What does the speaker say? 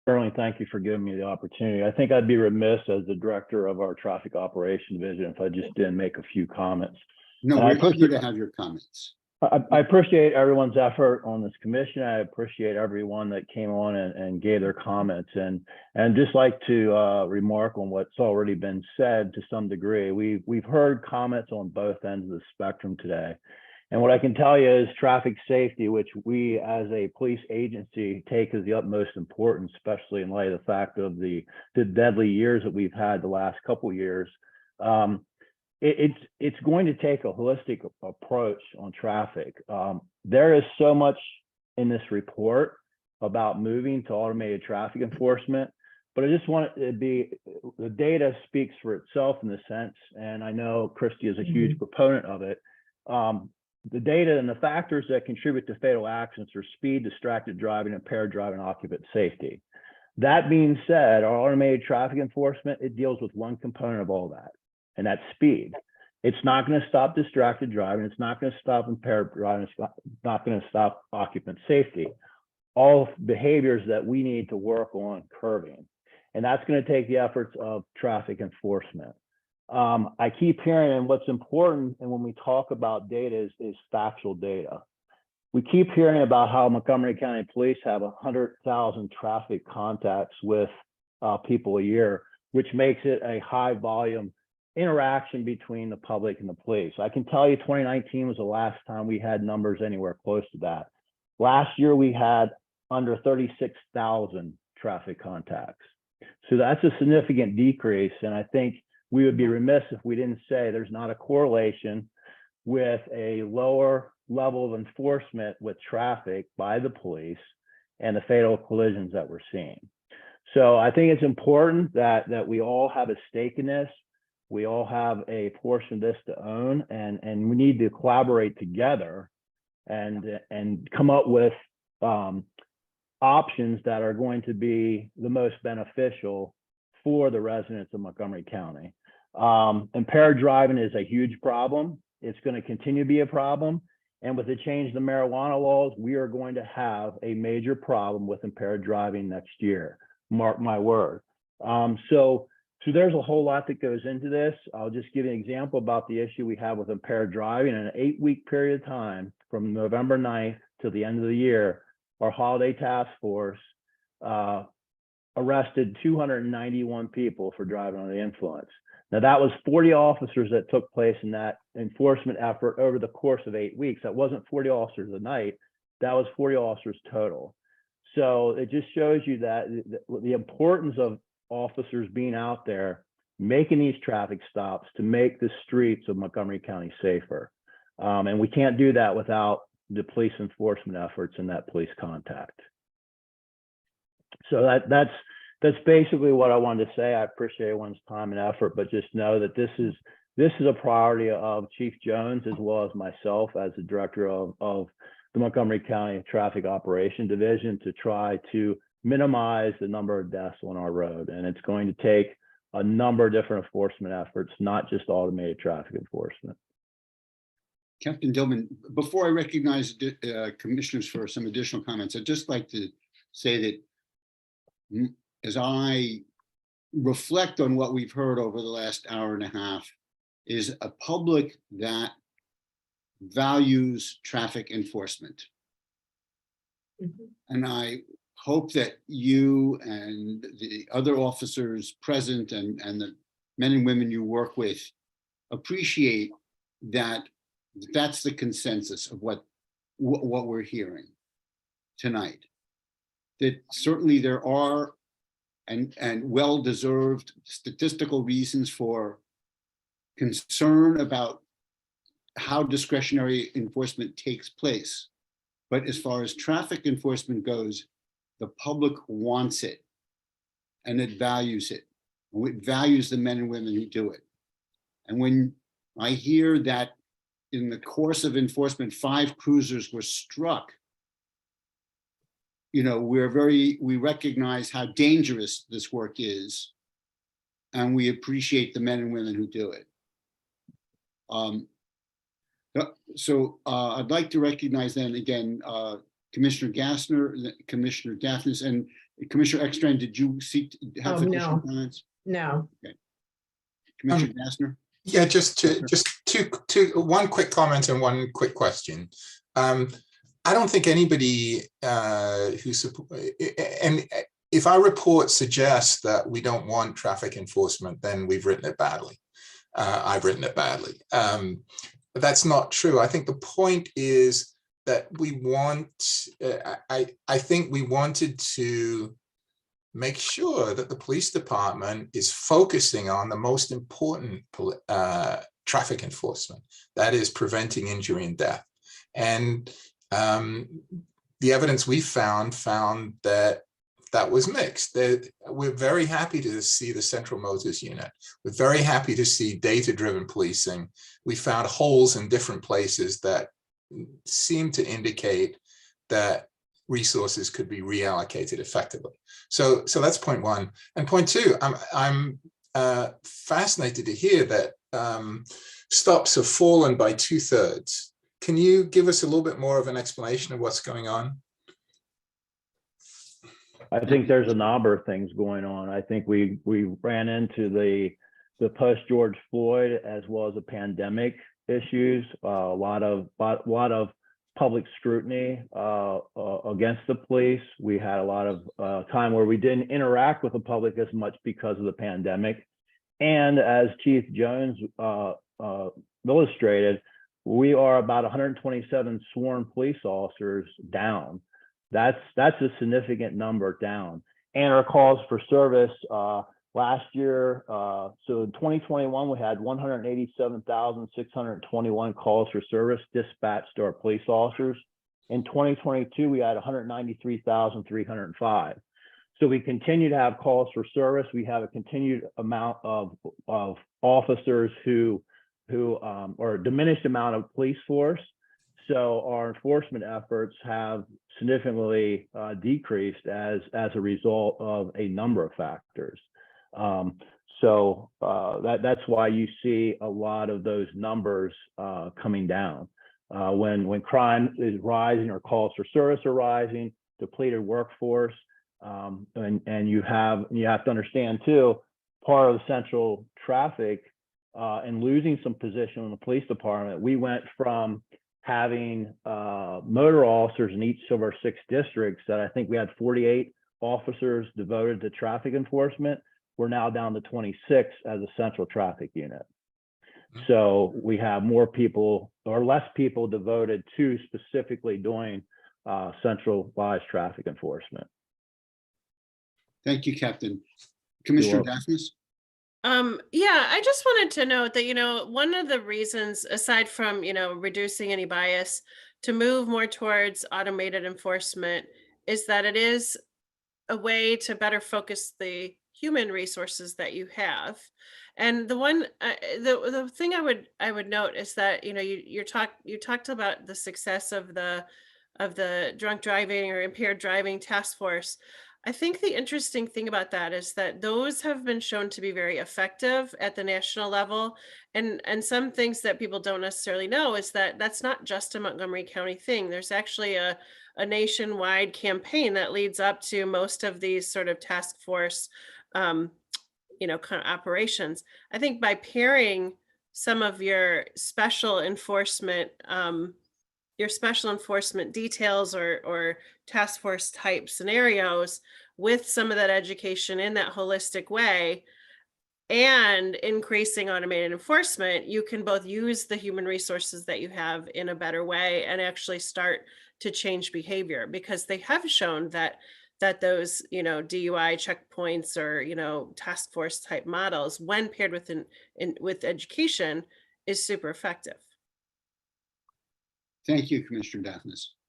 Certainly, thank you for giving me the opportunity. I think I'd be remiss as the director of our traffic operation division if I just didn't make a few comments. No, we're eager to have your comments. I appreciate everyone's effort on this commission. I appreciate everyone that came on and gave their comments, and just like to remark on what's already been said to some degree. We've heard comments on both ends of the spectrum today. And what I can tell you is traffic safety, which we as a police agency take as the utmost importance, especially in light of the fact of the deadly years that we've had the last couple of years. It's going to take a holistic approach on traffic. There is so much in this report about moving to automated traffic enforcement, but I just want it to be, the data speaks for itself in the sense, and I know Christy is a huge proponent of it. The data and the factors that contribute to fatal accidents are speed, distracted driving, impaired driving, occupant safety. That being said, our automated traffic enforcement, it deals with one component of all that, and that's speed. It's not going to stop distracted driving. It's not going to stop impaired driving. It's not going to stop occupant safety. All behaviors that we need to work on curbing. And that's going to take the efforts of traffic enforcement. I keep hearing, and what's important, and when we talk about data is factual data. We keep hearing about how Montgomery County Police have 100,000 traffic contacts with people a year, which makes it a high volume interaction between the public and the police. I can tell you 2019 was the last time we had numbers anywhere close to that. Last year, we had under 36,000 traffic contacts. So that's a significant decrease. And I think we would be remiss if we didn't say there's not a correlation with a lower level of enforcement with traffic by the police and the fatal collisions that we're seeing. So I think it's important that we all have a stake in this. We all have a portion of this to own, and we need to collaborate together and come up with options that are going to be the most beneficial for the residents of Montgomery County. Impaired driving is a huge problem. It's going to continue to be a problem. And with the change in the marijuana laws, we are going to have a major problem with impaired driving next year. Mark my word. So there's a whole lot that goes into this. I'll just give you an example about the issue we have with impaired driving. In an 8-week period of time, from November 9th to the end of the year, our holiday task force arrested 291 people for driving under the influence. Now, that was 40 officers that took place in that enforcement effort over the course of 8 weeks. That wasn't 40 officers a night. That was 40 officers total. So it just shows you that the importance of officers being out there, making these traffic stops to make the streets of Montgomery County safer. And we can't do that without the police enforcement efforts and that police contact. So that's basically what I wanted to say. I appreciate everyone's time and effort, but just know that this is a priority of Chief Jones as well as myself as the director of the Montgomery County Traffic Operation Division to try to minimize the number of deaths on our road. And it's going to take a number of different enforcement efforts, not just automated traffic enforcement. Captain Dillman, before I recognize commissioners for some additional comments, I'd just like to say that as I reflect on what we've heard over the last hour and a half, is a public that values traffic enforcement. And I hope that you and the other officers present and the men and women you work with appreciate that that's the consensus of what we're hearing tonight. That certainly there are and well-deserved statistical reasons for concern about how discretionary enforcement takes place. But as far as traffic enforcement goes, the public wants it and it values it. It values the men and women who do it. And when I hear that in the course of enforcement, 5 cruisers were struck, you know, we recognize how dangerous this work is, and we appreciate the men and women who do it. I'd like to recognize then again, Commissioner Gassner, Commissioner Daphnis, and Commissioner Ekstrand, did you have additional No. comments? No. Commissioner Gassner? Yeah, just one quick comment and one quick question. I don't think anybody who support, and if our report suggests that we don't want traffic enforcement, then we've written it badly. I've written it badly. But that's not true. I think the point is that we want, I think we wanted to make sure that the police department is focusing on the most important traffic enforcement, that is preventing injury and death. And the evidence we found that that was mixed. We're very happy to see the Central Motors Unit. We're very happy to see data-driven policing. We found holes in different places that seem to indicate that resources could be reallocated effectively. So that's point one. And point two, I'm fascinated to hear that stops have fallen by 2/3. Can you give us a little bit more of an explanation of what's going on? I think there's a number of things going on. I think we ran into the post George Floyd as well as the pandemic issues. A lot of public scrutiny against the police. We had a lot of time where we didn't interact with the public as much because of the pandemic. And as Chief Jones illustrated, we are about 127 sworn police officers down. That's a significant number down. And our calls for service last year, so in 2021, we had 187,621 calls for service dispatched to our police officers. In 2022, we had 193,305. So we continue to have calls for service. We have a continued amount of officers who or a diminished amount of police force. So our enforcement efforts have significantly decreased as a result of a number of factors. That's why you see a lot of those numbers coming down. When crime is rising or calls for service are rising, depleted workforce, and you have to understand too, part of the central traffic and losing some position in the police department, we went from having motor officers in each of our 6 districts that I think we had 48 officers devoted to traffic enforcement. We're now down to 26 as a central traffic unit. So we have more people or less people devoted to specifically doing centralized traffic enforcement. Thank you, Captain. Commissioner Daphnis? Yeah, I just wanted to note that, one of the reasons, aside from, reducing any bias, to move more towards automated enforcement is that it is a way to better focus the human resources that you have. And the thing I would note is that, you talked about the success of the drunk driving or impaired driving task force. I think the interesting thing about that is that those have been shown to be very effective at the national level. And some things that people don't necessarily know is that that's not just a Montgomery County thing. There's actually a nationwide campaign that leads up to most of these sort of task force, kind of operations. I think by pairing some of your special enforcement details or task force type scenarios with some of that education in that holistic way and increasing automated enforcement, you can both use the human resources that you have in a better way and actually start to change behavior, because they have shown that those, DUI checkpoints or, task force type models, when paired with education, is super effective. Thank you, Commissioner Daphnis.